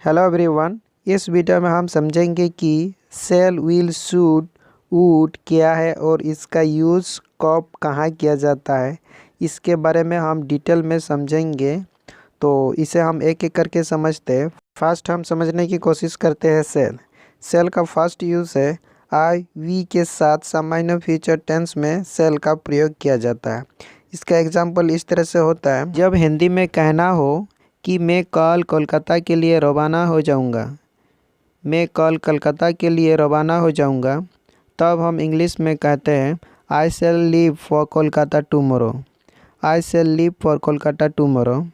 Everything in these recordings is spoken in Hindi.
Hello everyone. इस वीडियो में हम समझेंगे कि सेल विल शुड वुड क्या है और इसका यूज़ कब कहाँ किया जाता है, इसके बारे में हम डिटेल में समझेंगे। तो इसे हम एक एक करके समझते हैं। फर्स्ट हम समझने की कोशिश करते हैं सेल। सेल का फर्स्ट यूज़ है आई वी के साथ सामान्य फ्यूचर टेंस में सेल का प्रयोग किया जाता है। इसका एग्जाम्पल इस तरह से होता है, जब हिंदी में कहना हो कि मैं कल कोलकाता के लिए रवाना हो जाऊंगा, मैं कल कोलकाता के लिए रवाना हो जाऊंगा, तब हम इंग्लिश में कहते हैं I shall leave for Kolkata tomorrow, I shall leave for Kolkata tomorrow.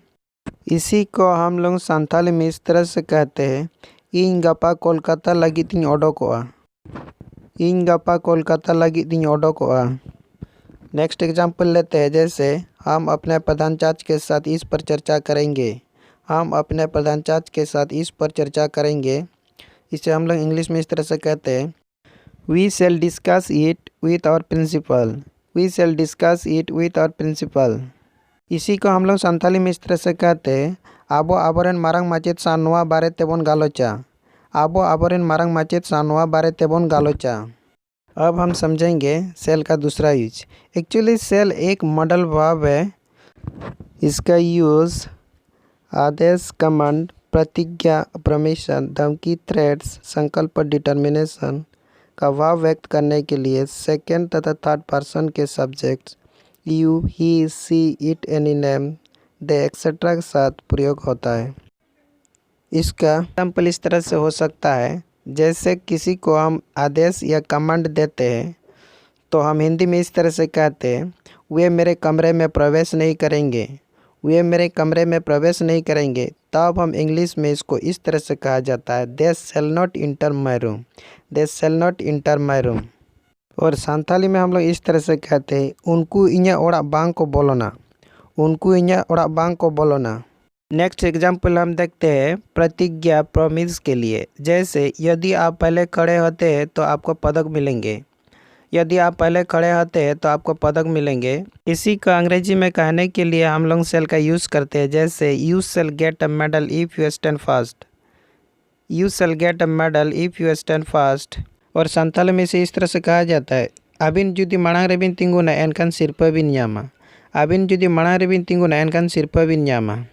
इसी को हम लोग संथाली में इस तरह से कहते हैं इन गपा कोलकाता लगी तीन ओडोकोआ, इन गपा कोलकाता लगी तीन ओडोकोआ। नेक्स्ट एग्जाम्पल लेते हैं, जैसे हम अपने प्रधान चार्ज के साथ इस पर चर्चा करेंगे, हम अपने प्रधान चार्ज के साथ इस पर चर्चा करेंगे। इसे हम लोग इंग्लिश में इस तरह से कहते हैं we shall discuss it with our principal, we shall discuss it with our principal. इसी को हम लोग संथाली में इस तरह से कहते हैं आबो आबोरेन मारंग माचेद सा नोआ बारे तेबोन गालोचा, आबो आबोरेन मारंग माचेद सा नोआ बारे तेबोन गालोचा। अब हम समझेंगे सेल का दूसरा यूज। एक्चुअली सेल एक मॉडल वर्ब है। इसका यूज़ आदेश, कमांड, प्रतिज्ञा, परमिशन, धमकी, थ्रेट्स, संकल्प, डिटर्मिनेशन का भाव व्यक्त करने के लिए सेकेंड तथा थर्ड पर्सन के subjects you, he, she, it, any name, they et cetera के साथ प्रयोग होता है। इसका एग्जाम्पल इस तरह से हो सकता है, जैसे किसी को हम आदेश या कमांड देते हैं तो हम हिंदी में इस तरह से कहते हैं वे मेरे कमरे में प्रवेश नहीं करेंगे, वे मेरे कमरे में प्रवेश नहीं करेंगे। तब हम इंग्लिश में इसको इस तरह से कहा जाता है they shall not enter my room, they shall not enter my room. और संथाली में हम लोग इस तरह से कहते हैं उनको इन्या ओड़ा बांग को बोलोना, उनको इन्या ओड़ा बांग को बोलोना। नेक्स्ट एग्जाम्पल हम देखते हैं प्रतिज्ञा, प्रॉमिस के लिए। जैसे यदि आप पहले खड़े होते हैं तो आपको पदक मिलेंगे, यदि आप पहले खड़े होते हैं तो आपको पदक मिलेंगे। इसी का अंग्रेजी में कहने के लिए हम लोग सेल का यूज़ करते हैं, जैसे you shall get a medal if you stand fast, you shall get a medal if you stand fast. और संथाली में से इस तरह से कहा जाता है आबिन जुदी मांग रेबिन तिंगुना एनकान सिरपा बिन न्यामा, आबिन जुदी मांग रेबिन तिंगुना एनकान सिरपा बिन न्यामा।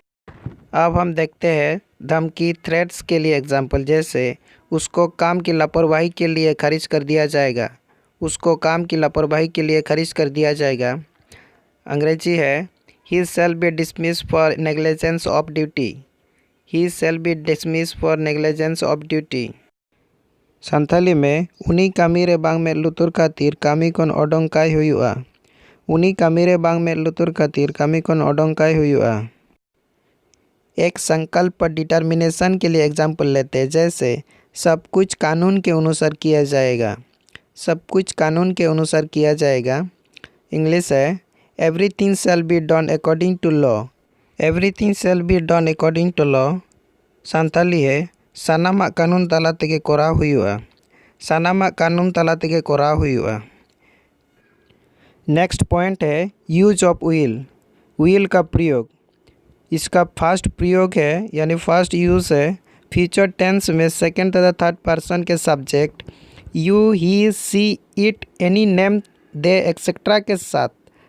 अब हम देखते हैं धमकी, थ्रेट्स के लिए एग्जाम्पल। जैसे उसको काम की लापरवाही के लिए खारिज कर दिया जाएगा, उसको काम की लापरवाही के लिए खारिज कर दिया जाएगा। अंग्रेजी है he shall be dismiss for negligence of duty, he shall be dismiss for negligence of duty. Santhali में उनी कामी रे बांग में लुतुर खातिर कामी कोन ओडोंकाई हुआ, उनी कामी रे बांग में लुतुर खातिर कामी कोन ओडोंकाई हुआ। एक संकल्प, डिटर्मिनेशन के लिए एग्जाम्पल लेते हैं। जैसे सब कुछ कानून के अनुसार किया जाएगा, सब कुछ कानून के अनुसार किया जाएगा। इंग्लिश है everything shall be done according to law, everything shall be done according to law. Santhali है सानामा कानून ताला तेगे कोराव हुआ, सानामा कानून ताला तेगे कोराव हुआ। नेक्स्ट पॉइंट है यूज ऑफ विल, विल का प्रयोग। इसका फर्स्ट प्रयोग है यानी फर्स्ट यूज़ है फ्यूचर टेंस में सेकेंड तथा थर्ड पर्सन के subject you, he, she, it, any name, they et cetera के साथ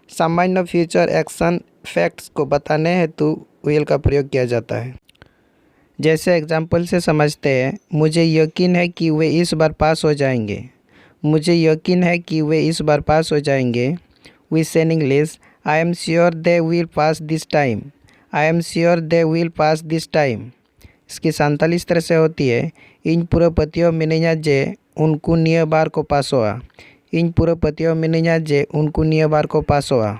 सामान्य फ्यूचर एक्शन फैक्ट्स को बताने हेतु विल का प्रयोग किया जाता है। जैसे एग्जाम्पल से समझते हैं मुझे यकीन है कि वे इस बार पास हो जाएंगे, मुझे यकीन है कि वे इस बार पास हो जाएंगे। We say in English I am sure they will pass this time, I am sure they will pass this time. इसकी संथाली इस तरह से होती है इन पूरा पतियों मिनिया जे उनको निये बार को पासोआ, इन पूरा पतियों मिनिया जे उनको निये बार को पासोआ।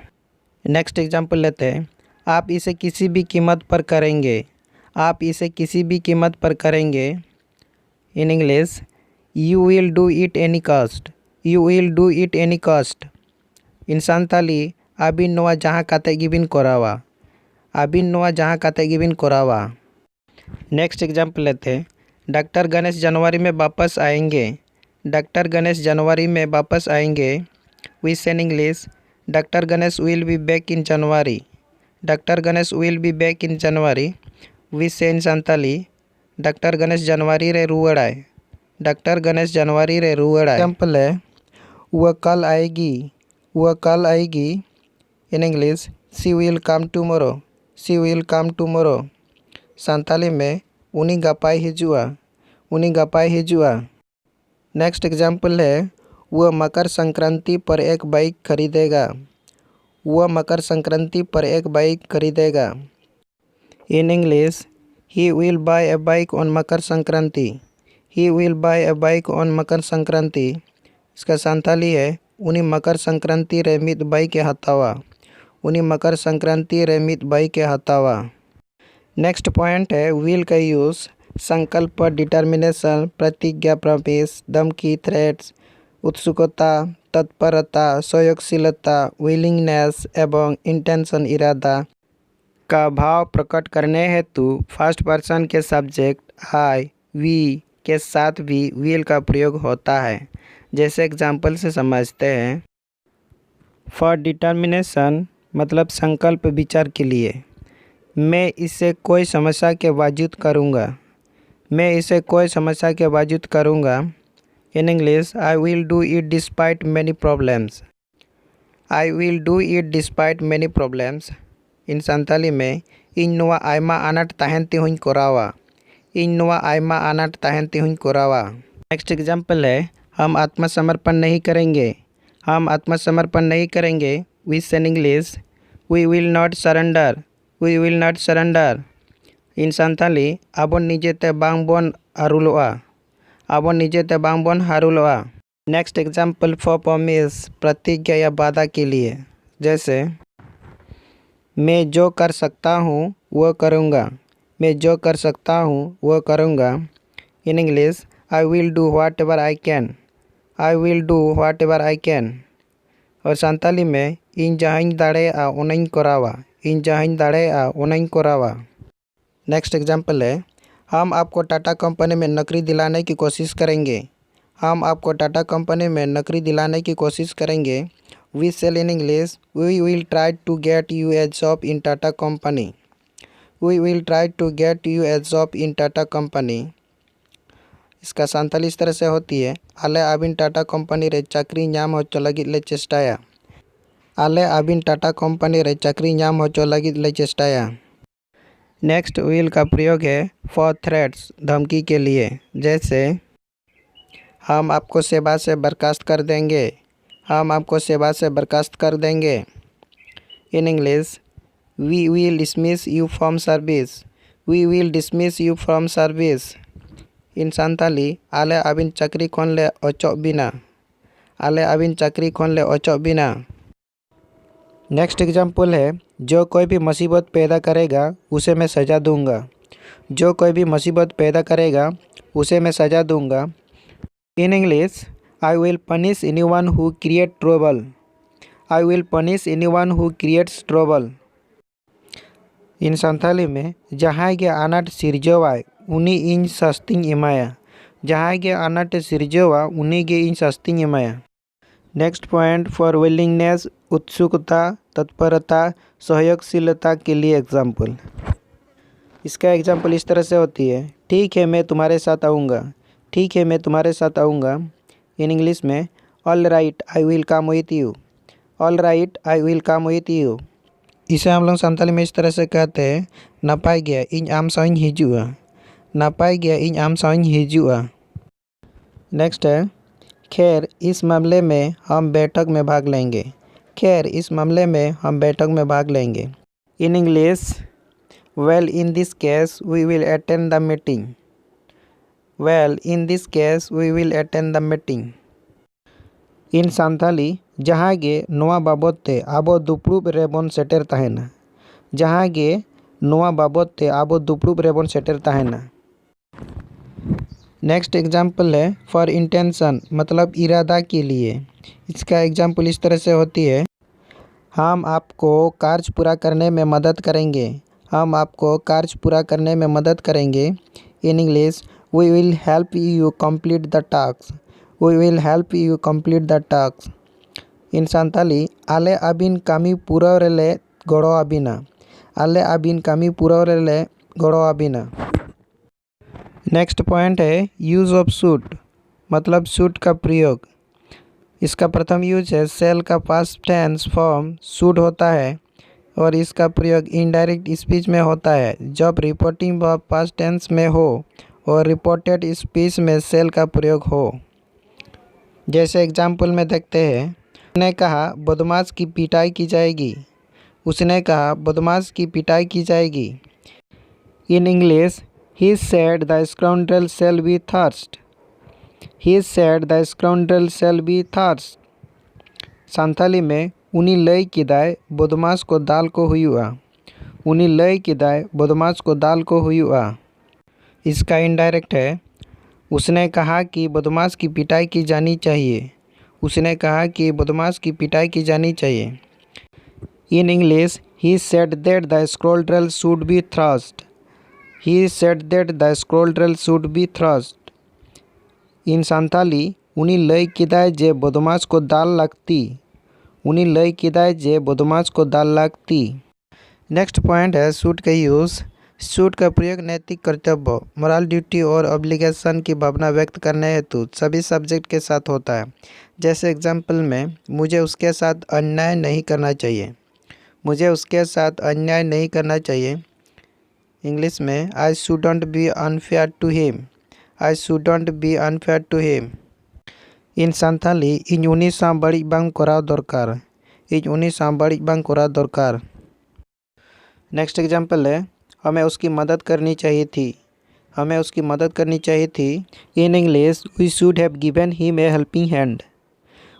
नेक्स्ट एग्जाम्पल लेते हैं आप इसे किसी भी कीमत पर करेंगे, आप इसे किसी भी कीमत पर करेंगे। In English you will do it any cost, you will do it any cost. In Santhali आबिन नोआ जहाँ काते गिबिन कोरावा, आबिन नोआ जहाँ काते गिबिन कोरावा। नेक्स्ट एग्जाम्पल लेते हैं डॉक्टर गणेश जनवरी में वापस आएंगे, डॉक्टर गणेश जनवरी में वापस आएंगे। We say in English doctor Ganesh will be back in January, doctor Ganesh will be back in January. We say in Santhali doctor Ganesh जनवरी रे रुआड़ाए। डॉक्टर गणेश जनवरी रे रुआड़ाए। एग्जाम्पल है वह कल आएगी। वह कल आएगी। In English she will come tomorrow. She will come tomorrow. Santali में उनी गपाई हिजुआ। उनी गपाई हिजुआ। नेक्स्ट एग्जाम्पल है वह मकर संक्रांति पर एक बाइक खरीदेगा। वह मकर संक्रांति पर एक बाइक खरीदेगा। In English he will buy a bike on Makar Sankranti. He will buy a bike on Makar Sankranti. इसका संताली है उनी मकर संक्रांति रे मित बाइक के हतावा। उनी मकर संक्रांति रे मित बाइक के हतावा। नेक्स्ट पॉइंट है विल का यूज़ संकल्प, डिटर्मिनेशन, प्रतिज्ञा, प्रॉमिस, धमकी, थ्रेट्स, उत्सुकता, तत्परता, सहयोगशीलता, विलिंगनेस एवं इंटेंशन, इरादा का भाव प्रकट करने हेतु फर्स्ट पर्सन के सब्जेक्ट आई, वी के साथ भी विल का प्रयोग होता है। जैसे एग्जाम्पल से समझते हैं। फॉर डिटर्मिनेशन मतलब संकल्प विचार के लिए। मैं इसे कोई समस्या के बावजूद करूँगा। मैं इसे कोई समस्या के बावजूद करूँगा। In English I will do it despite many problems. I will do it despite many problems. In Santali में इन नोआ आयमा आनाट ताहेंती हुई कोरावा। इन नोआ आयमा आनाट ताहेंती हुई कोरावा। नेक्स्ट एग्जाम्पल है हम आत्मसमर्पण नहीं करेंगे। हम आत्मसमर्पण नहीं करेंगे। Which in English we will not surrender. We will not surrender. In Santali आबोन निजेते बांग बोन हारुलोआ। आबोन निजेते बांग बोन हारुलोआ। नेक्स्ट एग्जाम्पल फॉर प्रॉमिस प्रतिज्ञा या वादा के लिए। जैसे मैं जो कर सकता हूँ वह करूँगा। मैं जो कर सकता हूँ वह करूँगा। In English I will do what ever I can. I will do what ever I can. और संताली में इन जहां दाड़ेगा उन्हीं कोरावा। इन जहां दाड़ेगा उन्हीं कोरावा। नेक्स्ट एग्जाम्पल है हम आपको टाटा कंपनी में नौकरी दिलाने की कोशिश करेंगे। हम आपको टाटा कंपनी में नौकरी दिलाने की कोशिश करेंगे। We shall in English we will try to get you a job in Tata company. We will try to get you a job in Tata company. इसका संताली इस तरह से होती है आले आबिन टाटा कंपनी रे चाकरी नाम होचो लगित ले चेष्टाया। आले आबिन टाटा कंपनी रे चाकरी नाम होचो लगित ले चेष्टाया। नेक्स्ट विल का प्रयोग है फॉर थ्रेट्स धमकी के लिए। जैसे हम आपको सेवा से बर्खास्त कर देंगे। हम आपको सेवा से बर्खास्त कर देंगे। In English we will dismiss you from service. We will dismiss you from service. In Santali आले आबिन चाकरी खन ले अचोक बिना। आले आबिन चाकरी खन ले अचोक बिना। नेक्स्ट एग्जाम्पल है जो कोई भी मुसीबत पैदा करेगा उसे मैं सज़ा दूंगा। जो कोई भी मुसीबत पैदा करेगा उसे मैं सज़ा दूंगा। In English I will punish anyone who create trouble. I will punish anyone who creates trouble. In Santali में जहाँ के आनाट सिरजवाय उनी इन सस्तिंग इमाया। जहाँ के आनाट सिरजवा उन्हीं के इन सस्तिंग Imaya. Next point for willingness उत्सुकता, तत्परता, सहयोगशीलता के लिए एग्जाम्पल। इसका एग्जाम्पल इस तरह से होती है ठीक है मैं तुम्हारे साथ आऊँगा। ठीक है मैं तुम्हारे साथ आऊँगा। इन इंग्लिश में all right I will come with you. All right I will come with you. इसे हम लोग संताली में इस तरह से कहते हैं नपाय गया इन आम साइन हिजुआ। नपाय गया इन आम साइन हिजुआ। नेक्स्ट है खैर इस मामले में हम बैठक में भाग लेंगे। खैर इस मामले में हम बैठक में भाग लेंगे। In English well in this case we will attend the meeting. Well in this case we will attend the meeting. In Santali जहाँ गे नोआ बाबद ते आबो दुपड़ुब रेबन सेटर तहेना। जहाँ गे नोआ बाबद ते आबो दुपड़ुब रेबन सेटर तहेना। नेक्स्ट एग्जाम्पल है फॉर इंटेंशन मतलब इरादा के लिए। इसका एग्जाम्पल इस तरह से होती है हम आपको कार्य पूरा करने में मदद करेंगे। हम आपको कार्य पूरा करने में मदद करेंगे। In English we will help you complete the task. We will help you complete the task. In Santali आले आबिन कामी पूरा रेले गड़ो आबिना। आले आबिन कामी पूरा रेले गड़ो आबिना। नेक्स्ट पॉइंट है यूज़ ऑफ शुड, मतलब शुड का प्रयोग। इसका प्रथम यूज है सेल का पास्ट टेंस फॉर्म शुड होता है और इसका प्रयोग इनडायरेक्ट स्पीच में होता है जब रिपोर्टिंग वर्ब पास्ट टेंस में हो और रिपोर्टेड स्पीच में सेल का प्रयोग हो। जैसे एग्जाम्पल में देखते हैं, उसने कहा बदमाश की पिटाई की जाएगी। उसने कहा बदमाश की पिटाई की जाएगी। In English, he said the scoundrel shall be thirst. He said the scoundrel shall be thirst. Santhali में उनी लय किदाय बदमाश को दाल को हुआ। उनी लय किदाय बदमाश को दाल को हुआ। इसका इनडायरेक्ट है, उसने कहा कि बदमाश की पिटाई की जानी चाहिए। उसने कहा कि बदमाश की पिटाई की जानी चाहिए। In English, he said that the scoundrel should be thrust. He said that the scoundrel should be thrust. In Santhali उनी लय किदाय जे बदमाश को दाल लगती। उनी लय किदाय जे बदमाश को दाल लगती। नेक्स्ट पॉइंट है शुड का यूज़। शुड का प्रयोग नैतिक कर्तव्य, मोरल ड्यूटी और ऑब्लिगेशन की भावना व्यक्त करने हेतु सभी सब्जेक्ट के साथ होता है। जैसे एग्जाम्पल में, मुझे उसके साथ अन्याय नहीं करना चाहिए। मुझे उसके साथ अन्याय नहीं करना चाहिए। इंग्लिश में, I shouldn't be unfair to him. I shouldn't be unfair to him. In Santhali इन उनी सा बड़ी बांग कोराव दरकार। इन उनी सा बड़ी बांग कोराव दरकार। नेक्स्ट एग्जाम्पल है, हमें उसकी मदद करनी चाहिए थी। हमें उसकी मदद करनी चाहिए थी। In English, we should have given him a helping hand.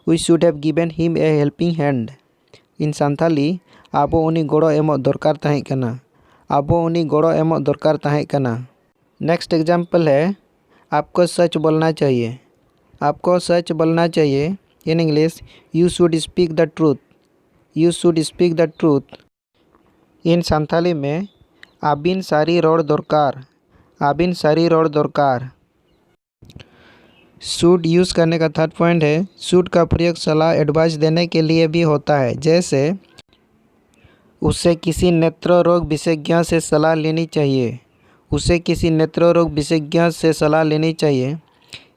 We should have given him a helping hand. In Santhali आबो उनी गोड़ो एमोग दरकार ताहें कना। आबो उनी गोड़ो एमोग दरकार ताहें कना। नेक्स्ट एग्जाम्पल है, आपको सच बोलना चाहिए। आपको सच बोलना चाहिए। In English, you should speak the truth. You should speak the truth. In Santhali में, आबिन सारी रोड दरकार। आबिन सारी रोड दरकार। शुड यूज़ करने का थर्ड पॉइंट है, शुड का प्रयोग सलाह एडवाइस देने के लिए भी होता है। जैसे, उसे किसी नेत्र रोग विशेषज्ञ से सलाह लेनी चाहिए। उसे किसी नेत्र रोग विशेषज्ञ से सलाह लेनी चाहिए।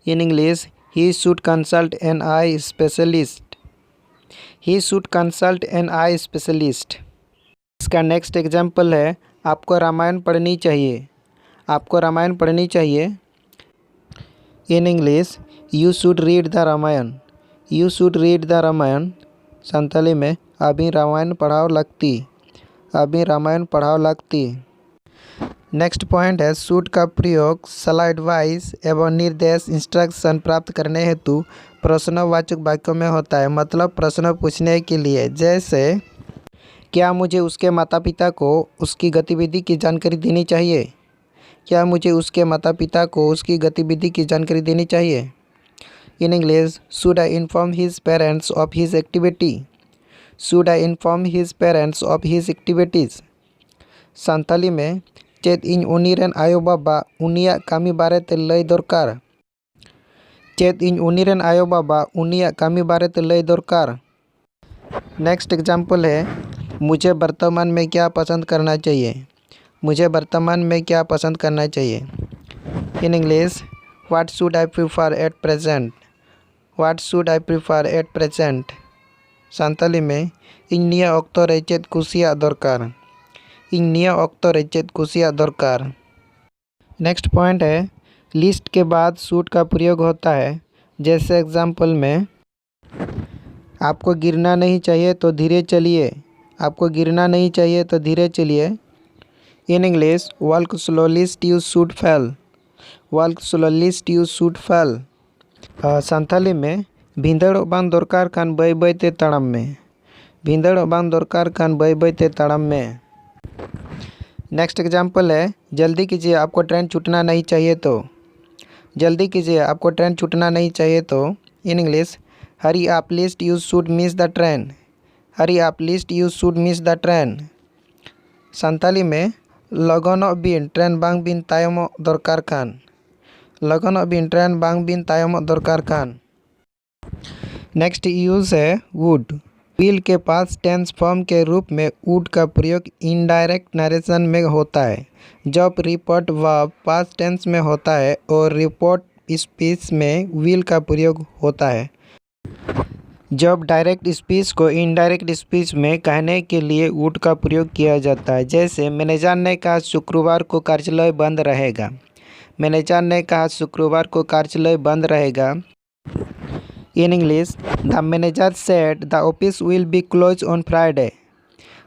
In English, he should consult an eye specialist. He should consult an eye specialist. इसका नेक्स्ट एग्जाम्पल है, आपको रामायण पढ़नी चाहिए। आपको रामायण पढ़नी चाहिए। In English, you should read the Ramayan. You should read the Ramayan. Santali में, अभी रामायण पढ़ाओ लगती। अभी रामायण पढ़ाओ लगती। नेक्स्ट पॉइंट है, शुड का प्रयोग सलाह एडवाइस एवं निर्देश इंस्ट्रक्शन प्राप्त करने हेतु प्रश्नवाचक वाक्यों में होता है, मतलब प्रश्न पूछने के लिए। जैसे, क्या मुझे उसके माता पिता को उसकी गतिविधि की जानकारी देनी चाहिए। क्या मुझे उसके माता पिता को उसकी गतिविधि की जानकारी देनी चाहिए। In English, should I inform his parents of his activity. Should I inform his parents of his activities. Santali में, चेत इन उनीरेन आयो बाबा उनिया कामी बारेते लय दरकार। चेत इन उनीरेन आयो बाबा उनिया कामी बारेते लय दरकार। नेक्स्ट एग्जाम्पल है, मुझे वर्तमान में क्या पसंद करना चाहिए। मुझे वर्तमान में क्या पसंद करना चाहिए। In English, what should I prefer at present. What should I prefer at present. Santali में, इन निया ऑक्तो रे चेत कुसिया दरकार। इन निया ऑक्तो रे चेत कुसिया दरकार। नेक्स्ट पॉइंट है, लिस्ट के बाद शुड का प्रयोग होता है। जैसे एग्जाम्पल में, आपको गिरना नहीं चाहिए तो धीरे चलिए। आपको गिरना नहीं चाहिए तो धीरे चलिए। In English, walk slowly lest you should fall. Walk slowly lest you should fall. Santhali में, भींदड़ बांग दरकार खान बय बयते ताड़म में। भींदड़ बांग दरकार खान बय बयते ताड़म में। नेक्स्ट एग्जाम्पल है, जल्दी कीजिए आपको ट्रेन छूटना नहीं चाहिए तो। जल्दी कीजिए आपको ट्रेन छूटना नहीं चाहिए तो। इन English, hurry up lest you should miss the train. Hurry up lest you should miss the train. Santali में, लगनो बिन ट्रेन बांग बिन तायमो दरकार खान। लगनो बिन ट्रेन बांग बिन तायमो दरकार खान। नेक्स्ट यूज है वुड। विल के पास्ट टेंस फॉर्म के रूप में वुड का प्रयोग इनडायरेक्ट नरेशन में होता है। जब रिपोर्ट वर्ब पास्ट टेंस में होता है और रिपोर्ट स्पीच में विल का प्रयोग होता है। जब डायरेक्ट स्पीच को इनडायरेक्ट स्पीच में कहने के लिए वुड का प्रयोग किया जाता है। जैसे मैनेजर ने कहा शुक्रवार को कार्यालय बंद रहेगा। मैनेजर ने कहा शुक्रवार को कार्यालय बंद रहेगा। In English, the manager said the office will be close on Friday.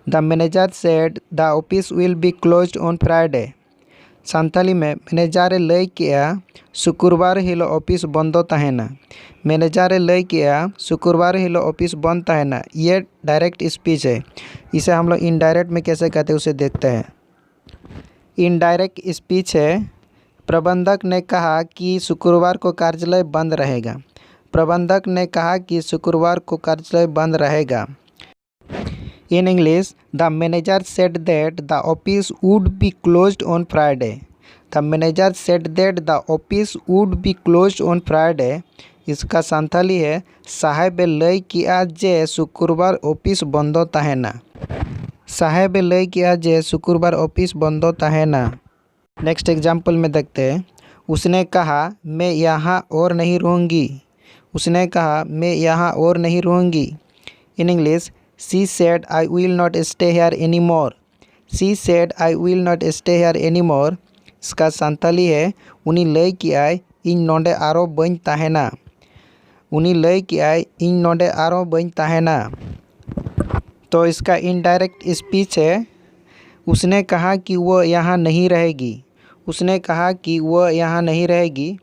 The manager said the office will be close on Friday. Santali में मैनेजर लय किया शुक्रवार हिलो ऑफिस बंद तहना। मैनेजर लय किया शुक्रवार हिलो ऑफिस बंद तहना। ये डायरेक्ट स्पीच है। इसे हम लोग इनडायरेक्ट में कैसे कहते हैं उसे देखते हैं। इनडायरेक्ट स्पीच है, प्रबंधक ने कहा कि शुक्रवार को कार्यालय बंद रहेगा। प्रबंधक ने कहा कि शुक्रवार को कार्यालय बंद रहेगा। In English, the manager said that the office would be closed on Friday. The manager said that the office would be closed on Friday. इसका संथाली है, साहेब लय किया जे शुक्रवार ऑफिस बंद तहना। साहेब लय किया जे शुक्रवार ऑफिस बंद तहना। नेक्स्ट एग्जाम्पल में देखते हैं। उसने कहा मैं यहाँ और नहीं रहूँगी। उसने कहा मैं यहाँ और नहीं रहूँगी। In English, she said I will not stay here anymore. She said I will not stay here anymore. इसका संथाली है, उनी लय किया इन नोंडे आरो बन तहना। उनी लय किया इन नोंडे आरो बन तहना। तो इसका इनडायरेक्ट स्पीच है, उसने कहा कि वह यहाँ नहीं रहेगी। उसने कहा कि वह यहाँ नहीं रहेगी।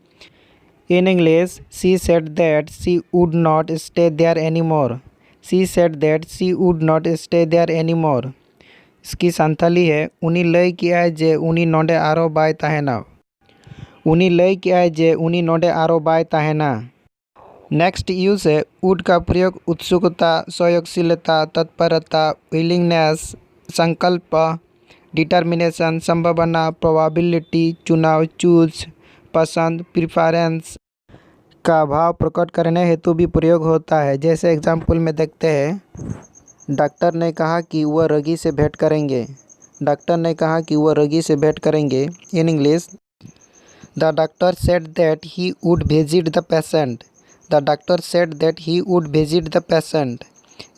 In English, she said that she would not stay there anymore. She said that she would not stay there anymore. इसकी संथाली है, उनी लय किया जे उनी नोंडे आरो बाय तहना। उनी लय किया जे उनी नोंडे आरो बाय तहना। नेक्स्ट यूज है, वुड का प्रयोग उत्सुकता, सहयोगशीलता, तत्परता, विलिंगनेस, संकल्प, डिटर्मिनेशन, संभावना, प्रोबेबिलिटी, चुनाव, चूज, पसंद, प्रिफरेंस का भाव प्रकट करने हेतु भी प्रयोग होता है। जैसे एग्जाम्पल में देखते हैं, डॉक्टर ने कहा कि वह रोगी से भेंट करेंगे। डॉक्टर ने कहा कि वह रोगी से भेंट करेंगे। In English, the doctor said that he would visit the patient. The doctor said that he would visit the patient.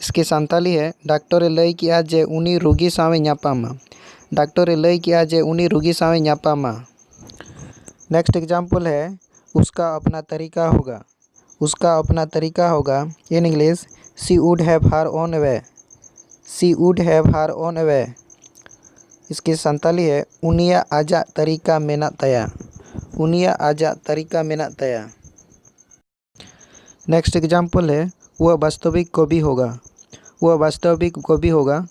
इसकी संथाली है, डॉक्टर लय किया जे उनी रोगी सावे ᱧᱟᱯᱟᱢᱟ। डॉक्टर लय किया जे उनी रोगी सावे ᱧᱟᱯᱟᱢᱟ। नेक्स्ट एग्जाम्पल है, उसका अपना तरीका होगा। उसका अपना तरीका होगा। In English, she would have her own way. She would have her own way. इसकी संताली है, उनिया आजा तरीका मेना तया। उनिया आजा तरीका मेना तया। नेक्स्ट एग्जाम्पल है, वह वास्तविक कवि होगा। वह वास्तविक कवि होगा।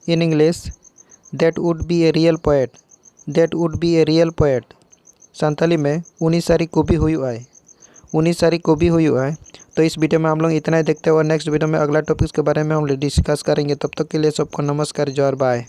In English, that would be a real poet. That would be a real poet. Santhali में उनी सारी कॉपी हुई आए। उनी सारी कॉपी हुई आए। तो इस वीडियो में हम लोग इतना ही देखते हैं और नेक्स्ट वीडियो में अगला टॉपिक्स के बारे में हम लोग डिस्कस करेंगे। तब तक के लिए सबको नमस्कार, जय, बाय।